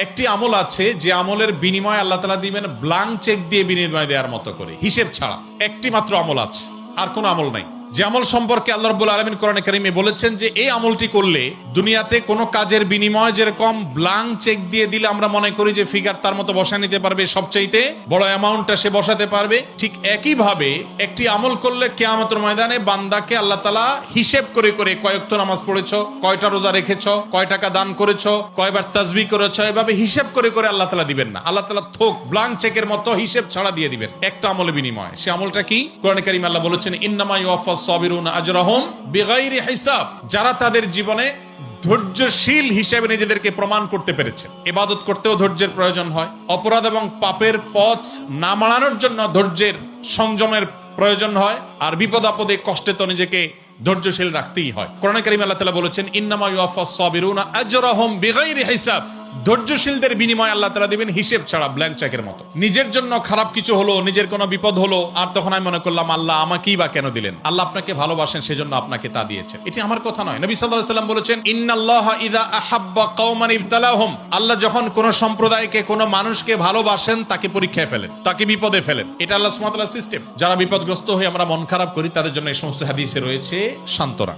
একটি আমল আছে যে আমলের বিনিময় আল্লাহ তাআলা দিবেন ব্ল্যাঙ্ক চেক দিয়ে বিনিময় দেওয়ার মতো করে, হিসেব ছাড়া। একটি মাত্র আমল আছে, আর কোনো আমল নাই। যে আমল সম্পর্কে আল্লাহ রাব্বুল আলামিন কোরআনে কারীমে বলেছেন যে এই আমলটি করলে দুনিয়াতে কোনো কাজের বিনিময় যেরকম ব্ল্যাঙ্ক চেক দিয়ে দিলে আমরা মনে করি যে ফিগার তার মতো বসা নিতে পারবে, সবচাইতে বড় অ্যামাউন্টটা সে বসাতে পারবে, ঠিক একইভাবে একটি আমল করলে কিয়ামতের ময়দানে বান্দাকে আল্লাহ তাআলা হিসেব করে করে কয় ওয়াক্ত নামাজ পড়েছো, কয়টা রোজা রেখেছো, কয় টাকা দান করেছো, কয়বার তাসবিহ করেছো, এভাবে হিসেব করে করে আল্লাহ তাআলা দিবেন না। আল্লাহ তাআলা থোক ব্ল্যাঙ্ক চেকের মতো হিসেব ছাড়া দিয়ে দিবেন একটা আমলের বিনিময়। সে আমলটা কি? কোরআনে কারীমে আল্লাহ বলেছেন ইন্নামা ইউওয়াফাস সাবিরুনা আজরাহুম বিগাইরি হিসাব। যারা তাদের জীবনে ধৈর্যশীল হিসেবে নিজেদেরকে প্রমাণ করতে পেরেছে। ইবাদত করতেও ধৈর্যের প্রয়োজন হয়, অপরাধ এবং পাপের পথ না মানানোর জন্য ধৈর্যের সংযমের প্রয়োজন হয়, আর বিপদ আপদে কষ্টে তো নিজেকে ধৈর্যশীল রাখতেই হয়। কোরআনে কারীমে আল্লাহ তাআলা বলেছেন ইন্নামা ইউওয়াফাস সাবিরুনা আজরাহুম বিগাইরি হিসাব। ধৈর্যশীলদের বিনিময় আল্লাহ তাআলা দিবেন হিসেব ছাড়া, ব্ল্যাঙ্ক চেকের মতো। নিজের জন্য খারাপ কিছু হলো, নিজের কোনো বিপদ হলো, আর তখন আমি মনে করলাম আল্লাহ আমাকেই বা কেন দিলেন? আল্লাহ আপনাকে ভালোবাসেন, সেজন্য আপনাকে তা দিয়েছেন। এটি আমার কথা নয়। নবী সাল্লাল্লাহু আলাইহি ওয়াসাল্লাম বলেছেন ইন্নাল্লাহা ইযা আহাব্বা কওমান ইবতালাহুম। আল্লাহ যখন কোন সম্প্রদায়কে, কোন মানুষকে ভালোবাসেন, তাকে পরীক্ষায় ফেলেন, তাকে বিপদে ফেলেন। এটা আল্লাহ সুবহানাহু ওয়া তাআলার সিস্টেম। যারা বিপদগ্রস্ত হয়ে আমরা মন খারাপ করি, তাদের জন্য এই সমস্ত হাদিসে রয়েছে সান্ত্বনা।